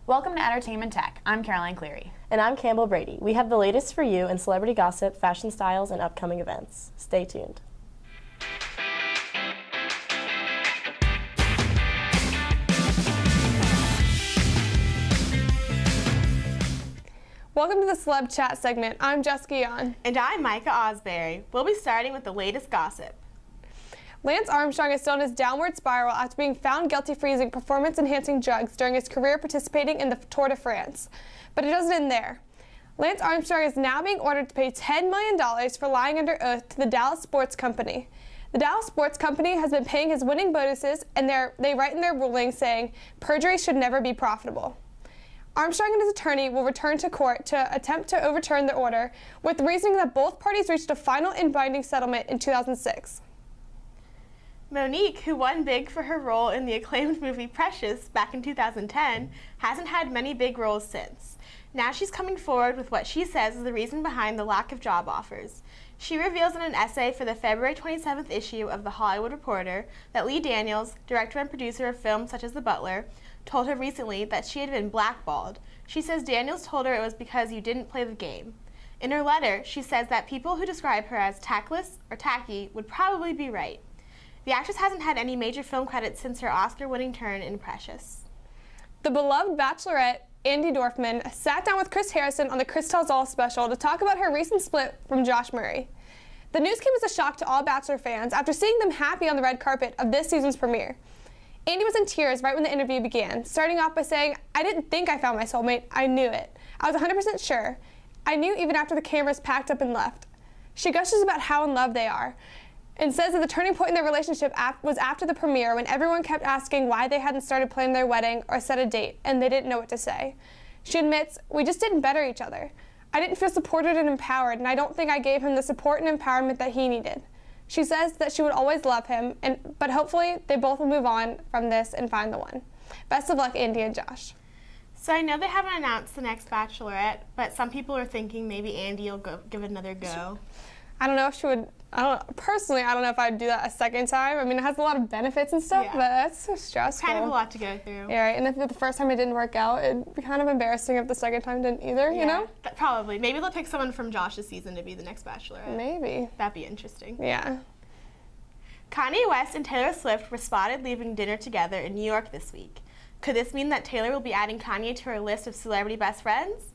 Welcome to Entertainment Tech. I'm Caroline Cleary. And I'm Campbell Brady. We have the latest for you in celebrity gossip, fashion styles, and upcoming events. Stay tuned. Welcome to the Celeb Chat segment. I'm Jessica Yon. And I'm Micah Osbury. We'll be starting with the latest gossip. Lance Armstrong is still in his downward spiral after being found guilty for using performance-enhancing drugs during his career participating in the Tour de France. But it doesn't end there. Lance Armstrong is now being ordered to pay $10 million for lying under oath to the Dallas Sports Company. The Dallas Sports Company has been paying his winning bonuses, and they write in their ruling saying perjury should never be profitable. Armstrong and his attorney will return to court to attempt to overturn the order, with reasoning that both parties reached a final and binding settlement in 2006. Monique, who won big for her role in the acclaimed movie Precious back in 2010, hasn't had many big roles since. Now she's coming forward with what she says is the reason behind the lack of job offers. She reveals in an essay for the February 27th issue of The Hollywood Reporter that Lee Daniels, director and producer of films such as The Butler, told her recently that she had been blackballed. She says Daniels told her it was because you didn't play the game. In her letter, she says that people who describe her as tactless or tacky would probably be right. The actress hasn't had any major film credits since her Oscar-winning turn in Precious. The beloved Bachelorette, Andi Dorfman, sat down with Chris Harrison on the Chris Tells All special to talk about her recent split from Josh Murray. The news came as a shock to all Bachelor fans after seeing them happy on the red carpet of this season's premiere. Andi was in tears right when the interview began, starting off by saying, "I didn't think I found my soulmate, I knew it. I was 100% sure. I knew even after the cameras packed up and left." She gushes about how in love they are, and says that the turning point in their relationship was after the premiere, when everyone kept asking why they hadn't started planning their wedding or set a date, and they didn't know what to say. She admits, "We just didn't better each other. I didn't feel supported and empowered, and I don't think I gave him the support and empowerment that he needed." She says that she would always love him, but hopefully they both will move on from this and find the one. Best of luck, Andi and Josh. So I know they haven't announced the next Bachelorette, but some people are thinking maybe Andi will give it another go. I don't know if she would. Personally, I don't know if I'd do that a second time. I mean, it has a lot of benefits and stuff, Yeah. but that's so stressful. Kind of a lot to go through. Yeah, right. And if the first time it didn't work out, it'd be kind of embarrassing if the second time didn't either, you know? Probably. Maybe they'll pick someone from Josh's season to be the next Bachelorette. Maybe. That'd be interesting. Yeah. Kanye West and Taylor Swift were spotted leaving dinner together in New York this week. Could this mean that Taylor will be adding Kanye to her list of celebrity best friends?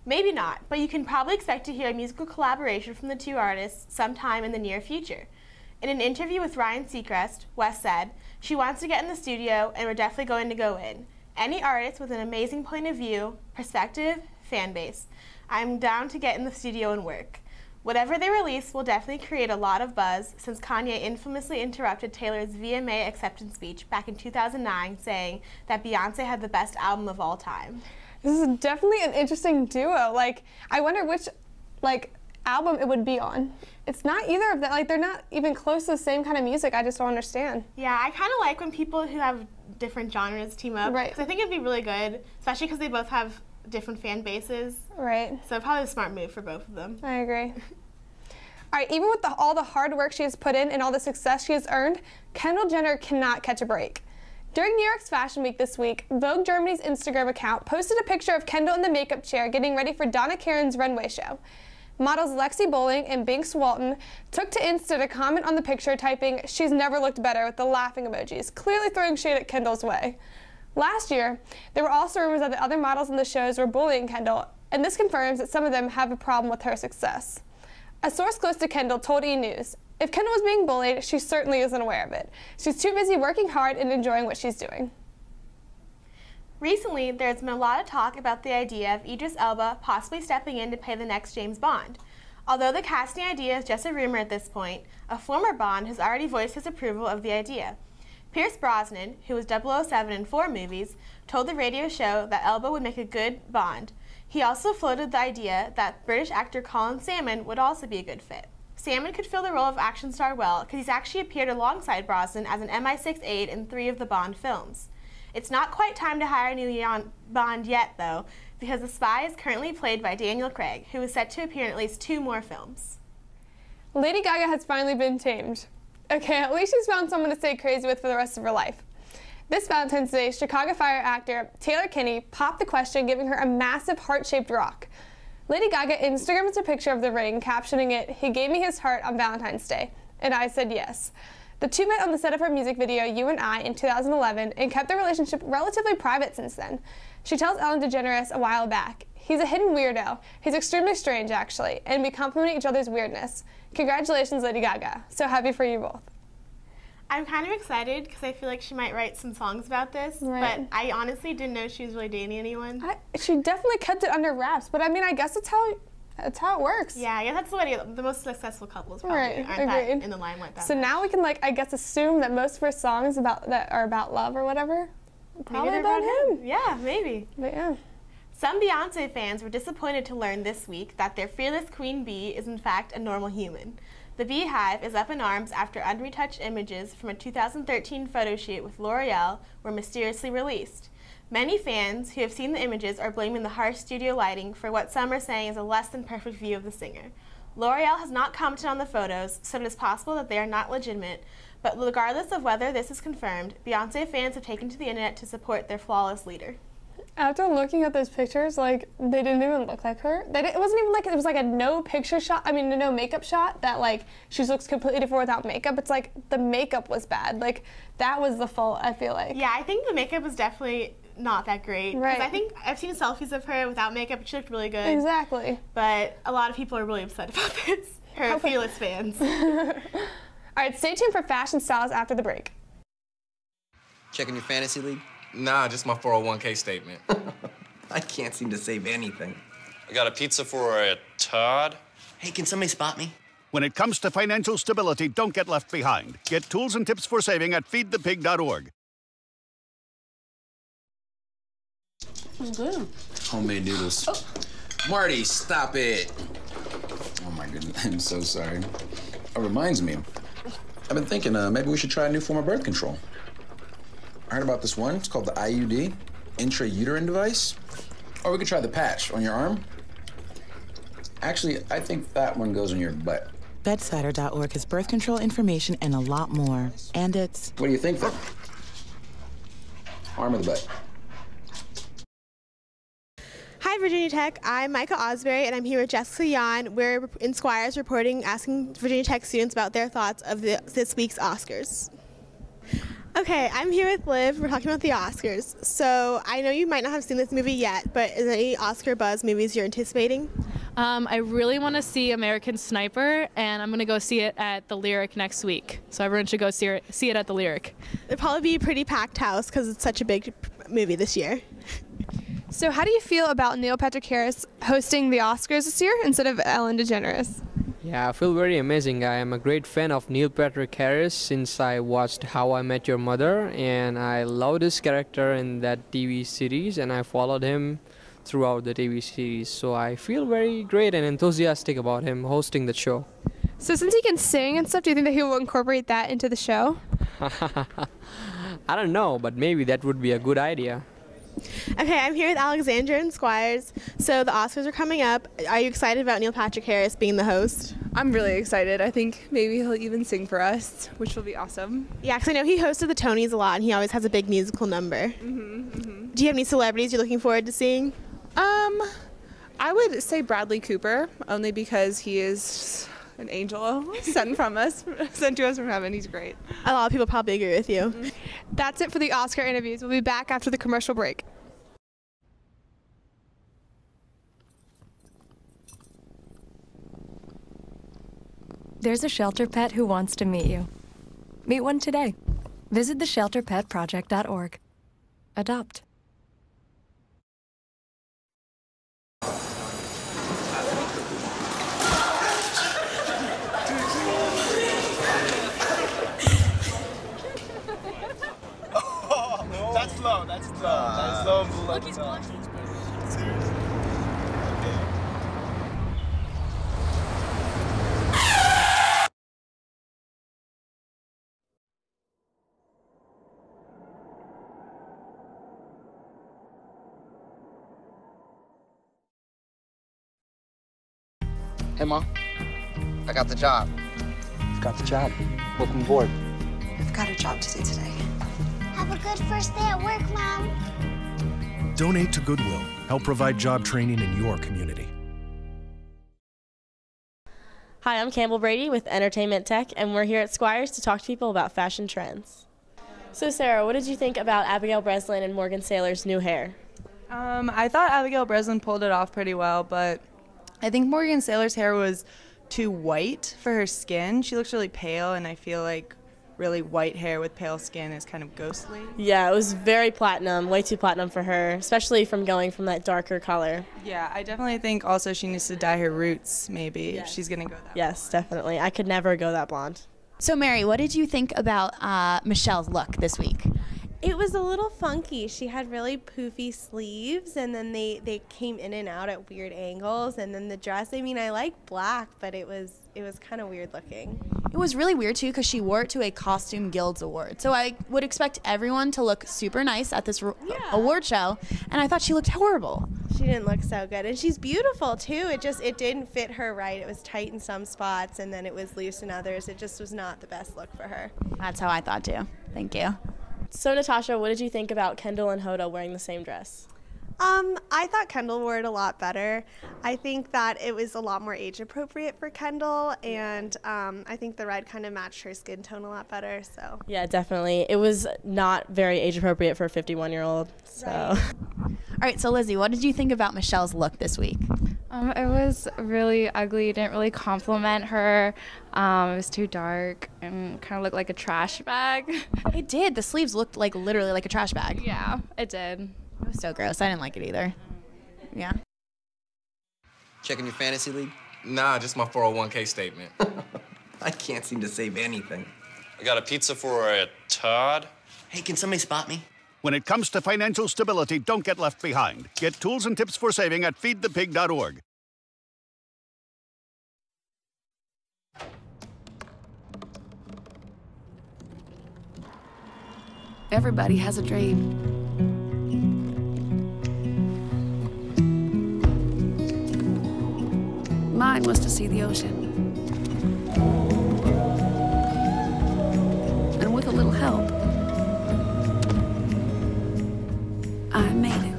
Maybe not, but you can probably expect to hear a musical collaboration from the two artists sometime in the near future. In an interview with Ryan Seacrest, West said, "She wants to get in the studio and we're definitely going to go in. Any artist with an amazing point of view, perspective, fan base. I'm down to get in the studio and work. Whatever they release will definitely create a lot of buzz, since Kanye infamously interrupted Taylor's VMA acceptance speech back in 2009, saying that Beyoncé had the best album of all time." This is definitely an interesting duo. Like, I wonder which, album it would be on. It's not either of them. Like, they're not even close to the same kind of music. I just don't understand. Yeah, I kind of like when people who have different genres team up. Right. Because I think it'd be really good, especially because they both have different fan bases. Right. So probably a smart move for both of them. I agree. All right, even with all the hard work she has put in and all the success she has earned, Kendall Jenner cannot catch a break. During New York's Fashion Week this week, Vogue Germany's Instagram account posted a picture of Kendall in the makeup chair getting ready for Donna Karan's runway show. Models Lexi Bowling and Binks Walton took to Insta to comment on the picture, typing, "She's never looked better," with the laughing emojis, clearly throwing shade at Kendall's way. Last year, there were also rumors that the other models in the shows were bullying Kendall, and this confirms that some of them have a problem with her success. A source close to Kendall told E! News, "If Kendall was being bullied, she certainly isn't aware of it. She's too busy working hard and enjoying what she's doing." Recently, there's been a lot of talk about the idea of Idris Elba possibly stepping in to play the next James Bond. Although the casting idea is just a rumor at this point, a former Bond has already voiced his approval of the idea. Pierce Brosnan, who was 007 in 4 movies, told the radio show that Elba would make a good Bond. He also floated the idea that British actor Colin Salmon would also be a good fit. Salmon could fill the role of action star well, because he's actually appeared alongside Brosnan as an MI6 aide in 3 of the Bond films. It's not quite time to hire a new Bond yet, though, because the spy is currently played by Daniel Craig, who is set to appear in at least 2 more films. Lady Gaga has finally been tamed. Okay, at least she's found someone to stay crazy with for the rest of her life. This Valentine's Day, Chicago Fire actor Taylor Kinney popped the question, giving her a massive heart-shaped rock. Lady Gaga Instagrammed a picture of the ring, captioning it, "He gave me his heart on Valentine's Day," and I said yes. The two met on the set of her music video, You and I, in 2011, and kept their relationship relatively private since then. She tells Ellen DeGeneres a while back, "He's a hidden weirdo. He's extremely strange, actually, and we complement each other's weirdness. Congratulations, Lady Gaga. So happy for you both." I'm kind of excited because I feel like she might write some songs about this, Right. but I honestly didn't know she was really dating anyone. She definitely kept it under wraps, but I mean, I guess that's how it works. Yeah, I guess that's the way the most successful couples probably Right, aren't that agreed. in the limelight that So much. now we can, like, I guess assume that most of her songs are about love or whatever. Probably Maybe about they're him. Yeah, maybe. But yeah. Some Beyonce fans were disappointed to learn this week that their fearless queen bee is in fact a normal human. The Beehive is up in arms after unretouched images from a 2013 photo shoot with L'Oreal were mysteriously released. Many fans who have seen the images are blaming the harsh studio lighting for what some are saying is a less than perfect view of the singer. L'Oreal has not commented on the photos, so it is possible that they are not legitimate, but regardless of whether this is confirmed, Beyonce fans have taken to the internet to support their flawless leader. After looking at those pictures, like, they didn't even look like her. It wasn't even like, it was like a no picture shot, I mean, a no makeup shot that, like, she looks completely different without makeup. It's like, the makeup was bad. Like, that was the fault, I feel like. Yeah, I think the makeup was definitely not that great. 'Cause Right. I think I've seen selfies of her without makeup, she looked really good. Exactly. But a lot of people are really upset about this. Her fearless fans. All right, stay tuned for fashion styles after the break. Checking your fantasy league? Nah, just my 401k statement. I can't seem to save anything. I got a pizza for a Todd. Hey, can somebody spot me? When it comes to financial stability, don't get left behind. Get tools and tips for saving at feedthepig.org. Homemade noodles. Oh. Marty, stop it. Oh my goodness, I'm so sorry. It reminds me, I've been thinking maybe we should try a new form of birth control. I heard about this one, it's called the IUD, intrauterine device. Or we could try the patch on your arm. Actually, I think that one goes on your butt. Bedsider.org has birth control information and a lot more. And it's... What do you think then? Arm or the butt? Hi, Virginia Tech. I'm Micah Osbury, and I'm here with Jessica Yan. We're in Squires reporting, asking Virginia Tech students about their thoughts of this week's Oscars. Okay, I'm here with Liv. We're talking about the Oscars. So I know you might not have seen this movie yet, but is there any Oscar buzz movies you're anticipating? I really want to see American Sniper, and I'm going to go see it at the Lyric next week. So everyone should go see it at the Lyric. It'll probably be a pretty packed house because it's such a big movie this year. So how do you feel about Neil Patrick Harris hosting the Oscars this year instead of Ellen DeGeneres? Yeah, I feel very amazing. I am a great fan of Neil Patrick Harris since I watched How I Met Your Mother, and I loved his character in that TV series, and I followed him throughout the TV series. So I feel very great and enthusiastic about him hosting the show. So since he can sing and stuff, do you think that he will incorporate that into the show? I don't know, but maybe that would be a good idea. Okay, I'm here with Alexandra and Squires. So the Oscars are coming up. Are you excited about Neil Patrick Harris being the host? I'm really excited. I think maybe he'll even sing for us, which will be awesome. Yeah, because I know he hosted the Tonys a lot, and he always has a big musical number. Do you have any celebrities you're looking forward to seeing? I would say Bradley Cooper, only because he is an angel sent to us from heaven. He's great. A lot of people probably agree with you. That's it for the Oscar interviews. We'll be back after the commercial break. There's a shelter pet who wants to meet you. Meet one today. Visit theshelterpetproject.org. Adopt. That's low. That's low. Look, he's blushing. Seriously. Hey, Mom. I got the job. You got the job. Welcome aboard. I've got a job to do today. Have a good first day at work, Mom. Donate to Goodwill. Help provide job training in your community. Hi, I'm Campbell Brady with Entertainment Tech, and we're here at Squires to talk to people about fashion trends. So Sarah, what did you think about Abigail Breslin and Morgan Saylor's new hair? I thought Abigail Breslin pulled it off pretty well, but I think Morgan Saylor's hair was too white for her skin. She looks really pale, and I feel like really white hair with pale skin is kind of ghostly. Yeah, it was very platinum, way too platinum for her, especially from going from that darker color. Yeah, I definitely think also she needs to dye her roots, maybe, if she's going to go that Yes, definitely. I could never go that blonde. So Mary, what did you think about Michelle's look this week? It was a little funky. She had really poofy sleeves, and then they came in and out at weird angles, and then the dress, I mean, I like black, but it was kind of weird looking. It was really weird too because she wore it to a Costume Guilds award. So I would expect everyone to look super nice at this award show, and I thought she looked horrible. She didn't look so good, and she's beautiful too. It didn't fit her right. It was tight in some spots, and then it was loose in others. It just was not the best look for her. That's how I thought too. Thank you. So Natasha, what did you think about Kendall and Hoda wearing the same dress? I thought Kendall wore it a lot better. I think that it was a lot more age appropriate for Kendall, and I think the red kind of matched her skin tone a lot better. So Yeah, definitely. It was not very age appropriate for a 51-year-old. So. Right. All right, so Lizzie, what did you think about Michelle's look this week? It was really ugly. It didn't really compliment her. It was too dark and kind of looked like a trash bag. It did. The sleeves looked like literally like a trash bag. Yeah, it did. It was so gross. I didn't like it either. Yeah. Checking your fantasy league? Nah, just my 401k statement. I can't seem to save anything. I got a pizza for a Todd. Hey, can somebody spot me? When it comes to financial stability, don't get left behind. Get tools and tips for saving at feedthepig.org. Everybody has a dream. Mine was to see the ocean. And with a little help, I made it.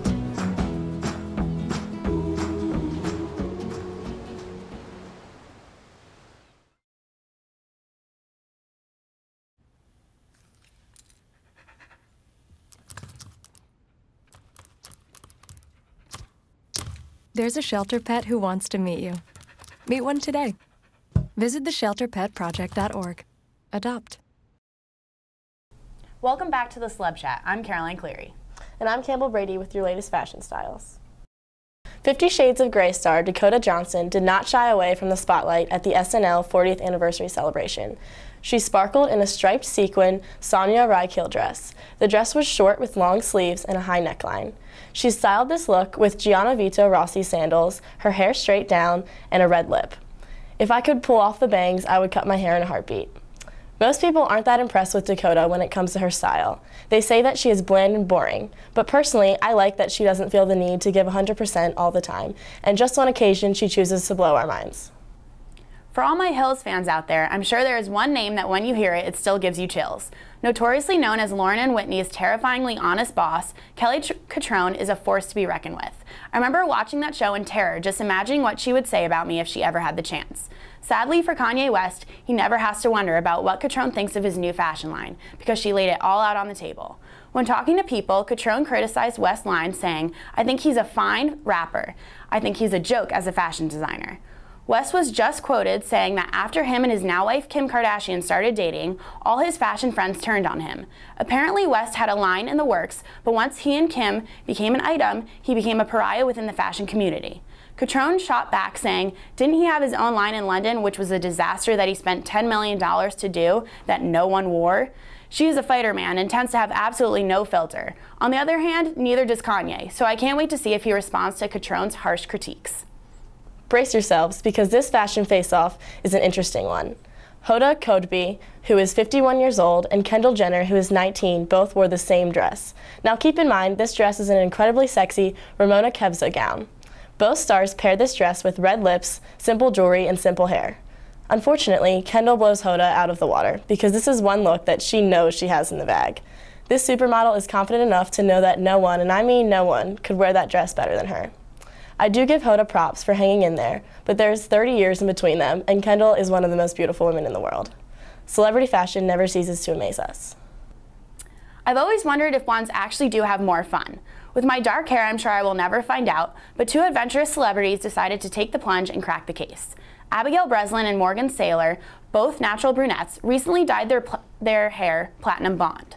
There's a shelter pet who wants to meet you. Meet one today. Visit theshelterpetproject.org. Adopt. Welcome back to the Celeb Chat. I'm Caroline Cleary. And I'm Campbell Brady with your latest fashion styles. 50 Shades of Grey star Dakota Johnson did not shy away from the spotlight at the SNL 40th anniversary celebration. She sparkled in a striped sequin Sonia Rykiel dress. The dress was short with long sleeves and a high neckline. She styled this look with Gianna Vito Rossi sandals, her hair straight down, and a red lip. If I could pull off the bangs, I would cut my hair in a heartbeat. Most people aren't that impressed with Dakota when it comes to her style. They say that she is bland and boring, but personally, I like that she doesn't feel the need to give 100% all the time, and just on occasion, she chooses to blow our minds. For all my Hills fans out there, I'm sure there is one name that when you hear it, it still gives you chills. Notoriously known as Lauren and Whitney's terrifyingly honest boss, Kelly Cutrone is a force to be reckoned with. I remember watching that show in terror, just imagining what she would say about me if she ever had the chance. Sadly for Kanye West, he never has to wonder about what Cutrone thinks of his new fashion line, because she laid it all out on the table. When talking to people, Cutrone criticized West's line, saying, "I think he's a fine rapper. I think he's a joke as a fashion designer." West was just quoted saying that after him and his now wife Kim Kardashian started dating, all his fashion friends turned on him. Apparently West had a line in the works, but once he and Kim became an item, he became a pariah within the fashion community. Cutrone shot back saying, didn't he have his own line in London, which was a disaster that he spent $10 million to do that no one wore? She is a fighter, man, and tends to have absolutely no filter. On the other hand, neither does Kanye, so I can't wait to see if he responds to Cutrone's harsh critiques. Brace yourselves, because this fashion face-off is an interesting one. Hoda Kotb, who is 51 years old, and Kendall Jenner, who is 19, both wore the same dress. Now keep in mind, this dress is an incredibly sexy Ramona Kevza gown. Both stars paired this dress with red lips, simple jewelry, and simple hair. Unfortunately, Kendall blows Hoda out of the water, because this is one look that she knows she has in the bag. This supermodel is confident enough to know that no one, and I mean no one, could wear that dress better than her. I do give Hoda props for hanging in there, but there's 30 years in between them, and Kendall is one of the most beautiful women in the world. Celebrity fashion never ceases to amaze us. I've always wondered if blondes actually do have more fun. With my dark hair, I'm sure I will never find out, but two adventurous celebrities decided to take the plunge and crack the case. Abigail Breslin and Morgan Saylor, both natural brunettes, recently dyed their hair platinum blonde.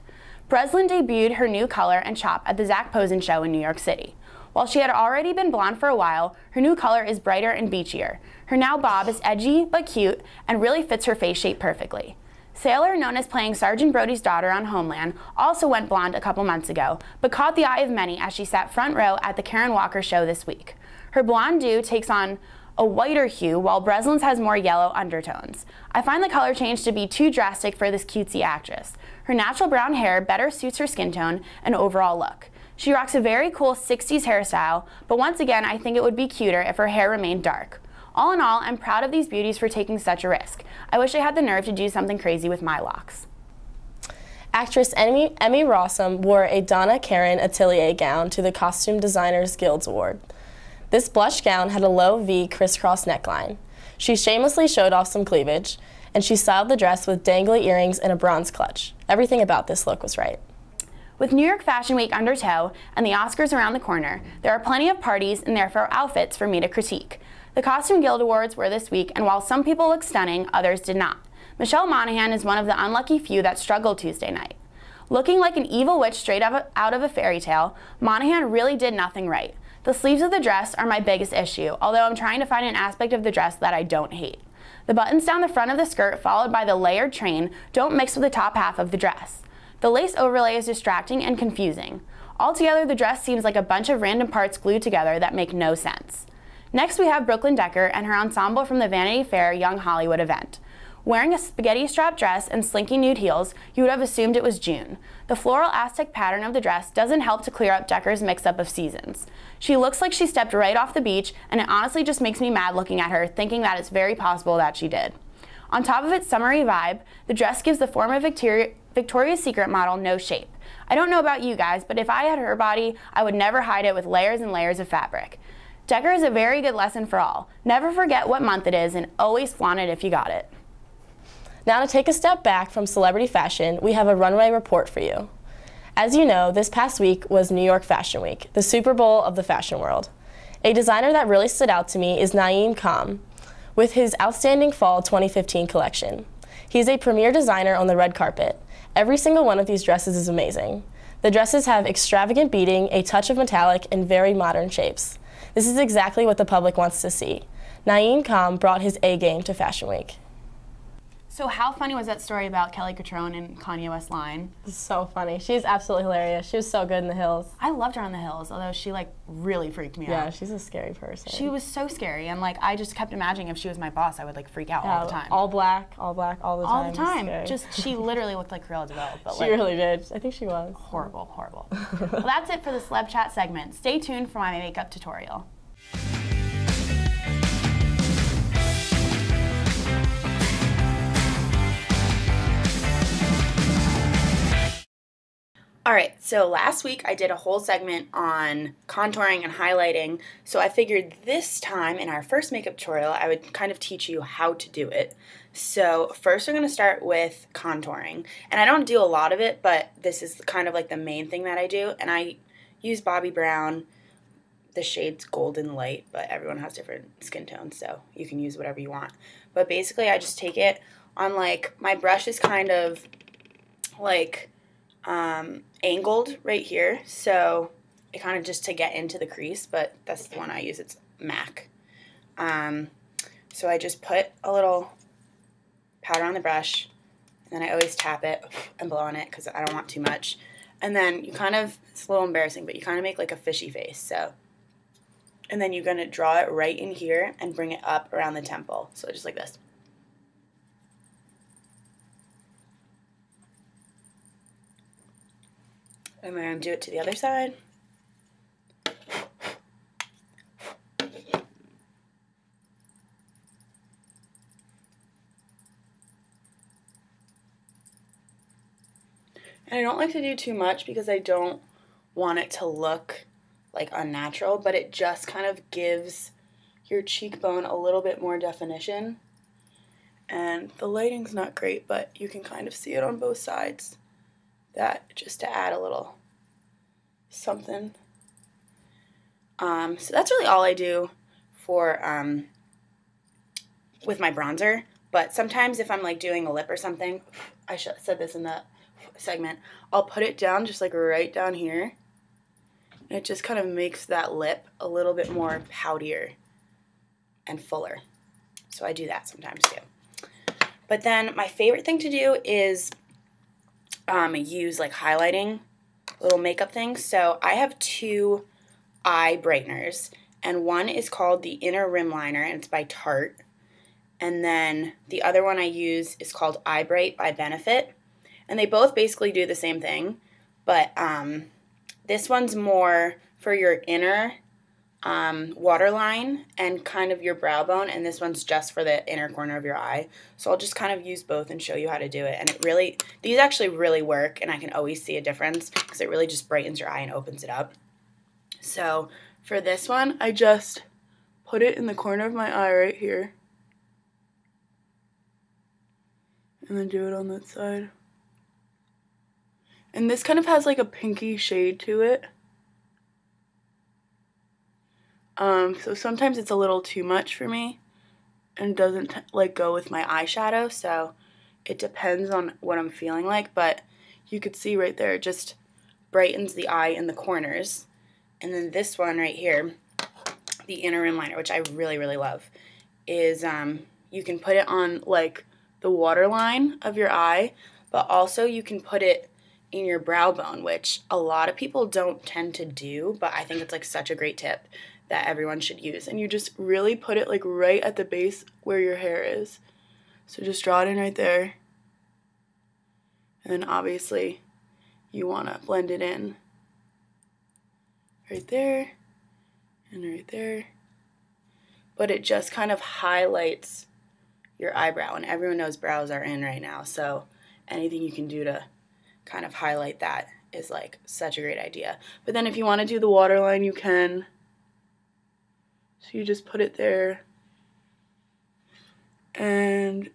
Breslin debuted her new color and chop at the Zac Posen show in New York City. While she had already been blonde for a while, her new color is brighter and beachier. Her now bob is edgy but cute and really fits her face shape perfectly. Saylor, known as playing Sergeant Brody's daughter on Homeland, also went blonde a couple months ago, but caught the eye of many as she sat front row at the Karen Walker show this week. Her blonde do takes on a whiter hue, while Breslin's has more yellow undertones. I find the color change to be too drastic for this cutesy actress. Her natural brown hair better suits her skin tone and overall look. She rocks a very cool 60s hairstyle, but once again, I think it would be cuter if her hair remained dark. All in all, I'm proud of these beauties for taking such a risk. I wish I had the nerve to do something crazy with my locks. Actress Emmy Rossum wore a Donna Karan Atelier gown to the Costume Designers Guild's Award. This blush gown had a low V crisscross neckline. She shamelessly showed off some cleavage, and she styled the dress with dangly earrings and a bronze clutch. Everything about this look was right. With New York Fashion Week under tow and the Oscars around the corner, there are plenty of parties and therefore outfits for me to critique. The Costume Guild Awards were this week, and while some people look stunning, others did not. Michelle Monaghan is one of the unlucky few that struggled Tuesday night. Looking like an evil witch straight out of a fairy tale, Monaghan really did nothing right. The sleeves of the dress are my biggest issue, although I'm trying to find an aspect of the dress that I don't hate. The buttons down the front of the skirt, followed by the layered train, don't mix with the top half of the dress. The lace overlay is distracting and confusing. Altogether, the dress seems like a bunch of random parts glued together that make no sense. Next, we have Brooklyn Decker and her ensemble from the Vanity Fair Young Hollywood event. Wearing a spaghetti strap dress and slinky nude heels, you would have assumed it was June. The floral Aztec pattern of the dress doesn't help to clear up Decker's mix-up of seasons. She looks like she stepped right off the beach, and it honestly just makes me mad looking at her, thinking that it's very possible that she did. On top of its summery vibe, the dress gives the former Victoria's Secret model no shape. I don't know about you guys, but if I had her body, I would never hide it with layers and layers of fabric. Decker is a very good lesson for all. Never forget what month it is and always flaunt it if you got it. Now to take a step back from celebrity fashion, we have a runway report for you. As you know, this past week was New York Fashion Week, the Super Bowl of the fashion world. A designer that really stood out to me is Naeem Kam, with his outstanding Fall 2015 collection. He's a premier designer on the red carpet. Every single one of these dresses is amazing. The dresses have extravagant beading, a touch of metallic, and very modern shapes. This is exactly what the public wants to see. Naeem Kam brought his A game to Fashion Week. So how funny was that story about Kelly Cutrone and Kanye West line? It's so funny. She's absolutely hilarious. She was so good in The Hills. I loved her on The Hills, although she really freaked me out. Yeah, she's a scary person. She was so scary, and I just kept imagining if she was my boss, I would freak out all the time. All black, all the time. All the time. She literally looked like Cruella de Vil. But she really did. I think she was. Horrible, horrible. Well, that's it for the Celeb Chat segment. Stay tuned for my makeup tutorial. Alright, so last week I did a whole segment on contouring and highlighting, so I figured this time in our first makeup tutorial I would kind of teach you how to do it. So first we're going to start with contouring, and I don't do a lot of it, but this is kind of the main thing that I do, and I use Bobbi Brown. The shade's Golden Light, but everyone has different skin tones, so you can use whatever you want. But basically I just take it on my brush is kind of angled right here, so it kind of just to get into the crease, but that's the one I use. It's MAC. So I just put a little powder on the brush, and then I always tap it and blow on it because I don't want too much. And then you it's a little embarrassing, but you kind of make a fishy face. So, and then you're going to draw it right in here and bring it up around the temple. So just like this. And we're going to do it to the other side. And I don't like to do too much because I don't want it to look like unnatural, but it just kind of gives your cheekbone a little bit more definition. And the lighting's not great, but you can kind of see it on both sides. That just to add a little something. So that's really all I do for with my bronzer. But sometimes if I'm like doing a lip or something, I said this in the segment, I'll put it down just like right down here. And it just kind of makes that lip a little bit more poutier and fuller. So I do that sometimes too. But then my favorite thing to do is use like highlighting little makeup things. So I have 2 eye brighteners, and one is called the Inner Rim Liner, and it's by Tarte. And then the other one I use is called Eye Bright by Benefit. And they both basically do the same thing, but this one's more for your inner waterline and kind of your brow bone, and this one's just for the inner corner of your eye. So I'll just kind of use both and show you how to do it. And it really, these actually really work, and I can always see a difference because it really just brightens your eye and opens it up. So for this one, I just put it in the corner of my eye right here. And then do it on that side. And this kind of has like a pinky shade to it. So sometimes it's a little too much for me and doesn't like go with my eyeshadow, so it depends on what I'm feeling like, but you could see right there, it just brightens the eye in the corners. And then this one right here, the Inner Rim Liner, which I really, really love, is you can put it on like the waterline of your eye, but also you can put it in your brow bone, which a lot of people don't tend to do, but I think it's like such a great tip that everyone should use. And you just really put it like right at the base where your hair is. So just draw it in right there. And then obviously you want to blend it in right there and right there. But it just kind of highlights your eyebrow, and everyone knows brows are in right now, so anything you can do to kind of highlight that is like such a great idea. But then if you want to do the waterline, you can. So you just put it there, and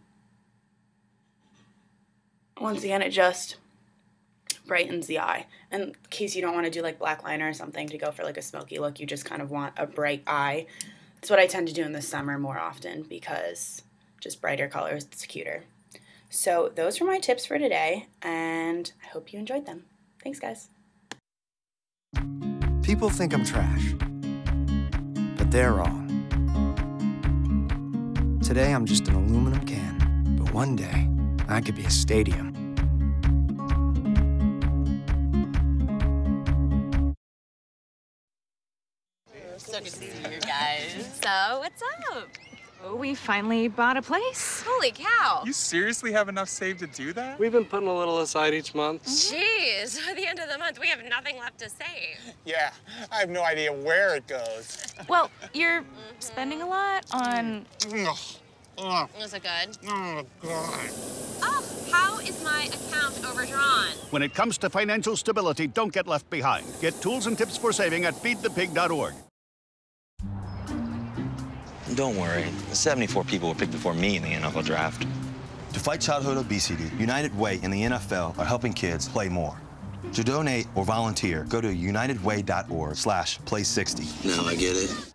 once again it just brightens the eye. And in case you don't want to do like black liner or something to go for like a smoky look, you just kind of want a bright eye. That's what I tend to do in the summer more often, because just brighter colors, it's cuter. So those were my tips for today, and I hope you enjoyed them. Thanks, guys. People think I'm trash, but they're wrong. Today I'm just an aluminum can, but one day I could be a stadium. So good to see you guys. So, what's up? Oh, we finally bought a place. Holy cow. You seriously have enough saved to do that? We've been putting a little aside each month. Jeez, at the end of the month, we have nothing left to save. Yeah, I have no idea where it goes. Well, you're spending a lot on... Is it good? Oh, God. Oh, how is my account overdrawn? When it comes to financial stability, don't get left behind. Get tools and tips for saving at feedthepig.org. Don't worry. 74 people were picked before me in the NFL draft. To fight childhood obesity, United Way and the NFL are helping kids play more. To donate or volunteer, go to unitedway.org/play60. Now I get it.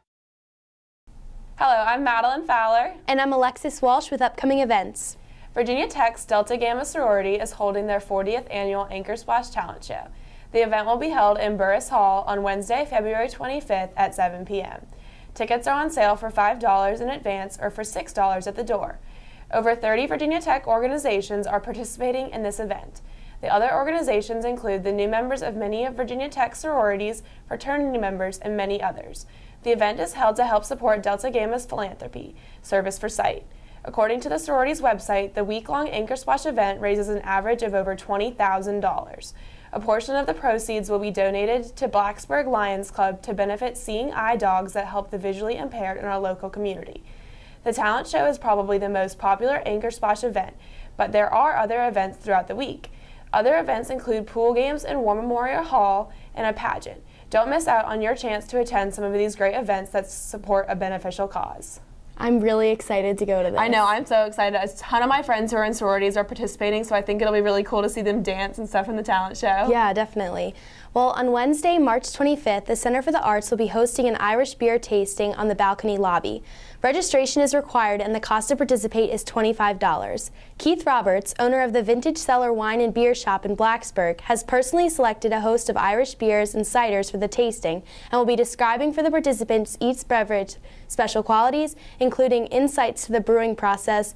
Hello, I'm Madeline Fowler. And I'm Alexis Walsh with upcoming events. Virginia Tech's Delta Gamma sorority is holding their 40th annual Anchor Splash Talent Show. The event will be held in Burris Hall on Wednesday, February 25th at 7 p.m. Tickets are on sale for $5 in advance or for $6 at the door. Over 30 Virginia Tech organizations are participating in this event. The other organizations include the new members of many of Virginia Tech's sororities, fraternity members, and many others. The event is held to help support Delta Gamma's philanthropy, Service for Sight. According to the sorority's website, the week-long Anchor Splash event raises an average of over $20,000. A portion of the proceeds will be donated to Blacksburg Lions Club to benefit Seeing Eye Dogs that help the visually impaired in our local community. The talent show is probably the most popular Anchor Splash event, but there are other events throughout the week. Other events include pool games in War Memorial Hall and a pageant. Don't miss out on your chance to attend some of these great events that support a beneficial cause. I'm really excited to go to this. I know, I'm so excited. A ton of my friends who are in sororities are participating, so I think it'll be really cool to see them dance and stuff in the talent show. Yeah, definitely. Well, on Wednesday, March 25th, the Center for the Arts will be hosting an Irish beer tasting on the balcony lobby. Registration is required and the cost to participate is $25. Keith Roberts, owner of the Vintage Cellar Wine and Beer Shop in Blacksburg, has personally selected a host of Irish beers and ciders for the tasting and will be describing for the participants each beverage special qualities, including insights to the brewing process,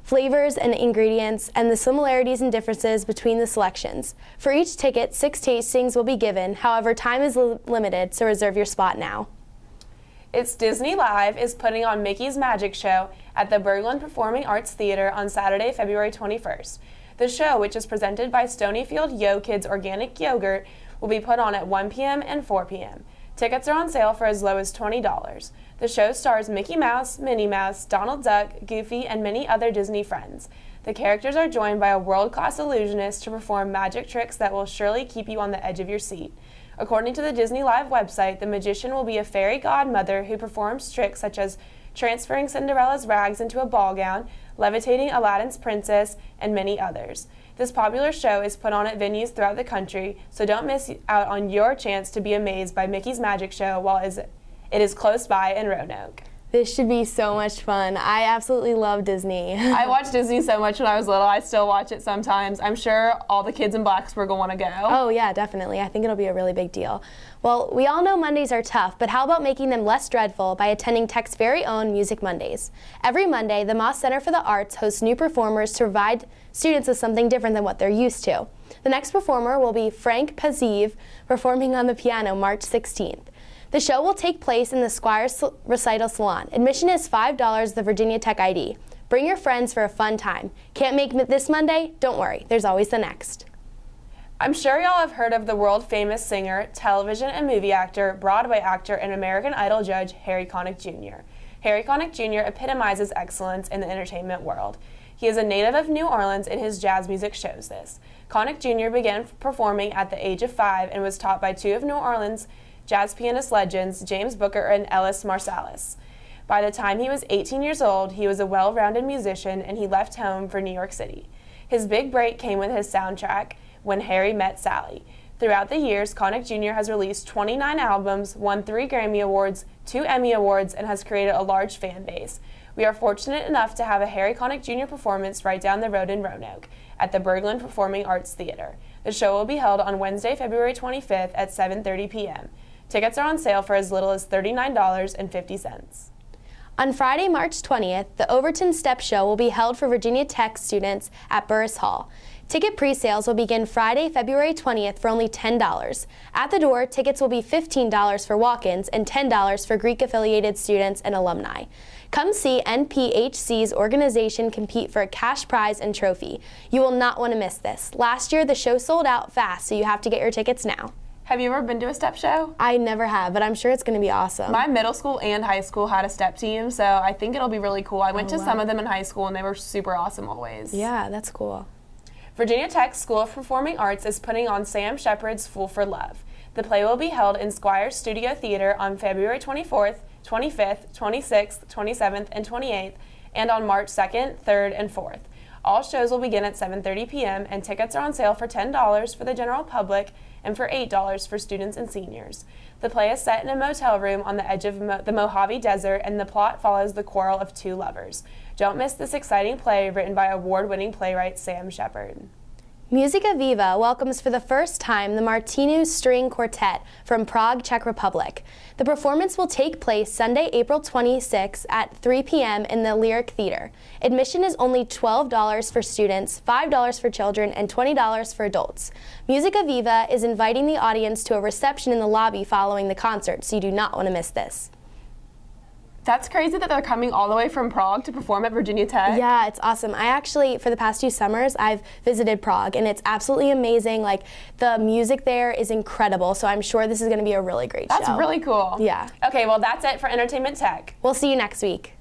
flavors and ingredients, and the similarities and differences between the selections. For each ticket, 6 tastings will be given. However, time is limited, so reserve your spot now. It's Disney Live is putting on Mickey's Magic Show at the Berglund Performing Arts Theater on Saturday, February 21st. The show, which is presented by Stonyfield Yo Kids Organic Yogurt, will be put on at 1 p.m. and 4 p.m. Tickets are on sale for as low as $20. The show stars Mickey Mouse, Minnie Mouse, Donald Duck, Goofy, and many other Disney friends. The characters are joined by a world-class illusionist to perform magic tricks that will surely keep you on the edge of your seat. According to the Disney Live website, the magician will be a fairy godmother who performs tricks such as transferring Cinderella's rags into a ball gown, levitating Aladdin's princess, and many others. This popular show is put on at venues throughout the country, so don't miss out on your chance to be amazed by Mickey's Magic Show while it is close by in Roanoke. This should be so much fun. I absolutely love Disney. I watched Disney so much when I was little. I still watch it sometimes. I'm sure all the kids in Blacksburg will want to go. Oh yeah, definitely. I think it'll be a really big deal. Well, we all know Mondays are tough, but how about making them less dreadful by attending Tech's very own Music Mondays? Every Monday, the Moss Center for the Arts hosts new performers to provide students with something different than what they're used to. The next performer will be Frank Paziv, performing on the piano March 16th. The show will take place in the Squires Recital Salon. Admission is $5 the Virginia Tech ID. Bring your friends for a fun time. Can't make this Monday? Don't worry, there's always the next. I'm sure y'all have heard of the world-famous singer, television and movie actor, Broadway actor, and American Idol judge Harry Connick Jr. Harry Connick Jr. epitomizes excellence in the entertainment world. He is a native of New Orleans and his jazz music shows this. Connick Jr. began performing at the age of 5 and was taught by 2 of New Orleans jazz pianist legends, James Booker and Ellis Marsalis. By the time he was 18 years old, he was a well-rounded musician and he left home for New York City. His big break came with his soundtrack, When Harry Met Sally. Throughout the years, Connick Jr. has released 29 albums, won 3 Grammy Awards, 2 Emmy Awards, and has created a large fan base. We are fortunate enough to have a Harry Connick Jr. performance right down the road in Roanoke at the Berglund Performing Arts Theater. The show will be held on Wednesday, February 25th at 7:30 p.m. Tickets are on sale for as little as $39.50. On Friday, March 20th, the Overton Step Show will be held for Virginia Tech students at Burris Hall. Ticket pre-sales will begin Friday, February 20th for only $10. At the door, tickets will be $15 for walk-ins and $10 for Greek-affiliated students and alumni. Come see NPHC's organization compete for a cash prize and trophy. You will not want to miss this. Last year, the show sold out fast, so you have to get your tickets now. Have you ever been to a step show? I never have, but I'm sure it's going to be awesome. My middle school and high school had a step team, so I think it'll be really cool. I went to some of them in high school, and they were super awesome always. Yeah, that's cool. Virginia Tech School of Performing Arts is putting on Sam Shepard's Fool for Love. The play will be held in Squires Studio Theater on February 24th, 25th, 26th, 27th, and 28th, and on March 2nd, 3rd, and 4th. All shows will begin at 7:30 p.m., and tickets are on sale for $10 for the general public and for $8 for students and seniors. The play is set in a motel room on the edge of the Mojave Desert, and the plot follows the quarrel of 2 lovers. Don't miss this exciting play written by award-winning playwright Sam Shepard. Musica Viva welcomes for the first time the Martinu String Quartet from Prague, Czech Republic. The performance will take place Sunday, April 26 at 3 p.m. in the Lyric Theater. Admission is only $12 for students, $5 for children, and $20 for adults. Musica Viva is inviting the audience to a reception in the lobby following the concert, so you do not want to miss this. That's crazy that they're coming all the way from Prague to perform at Virginia Tech. Yeah, it's awesome. I actually, for the past 2 summers, I've visited Prague, and it's absolutely amazing. Like, the music there is incredible, so I'm sure this is going to be a really great show. That's really cool. Yeah. Okay, well, that's it for Entertainment Tech. We'll see you next week.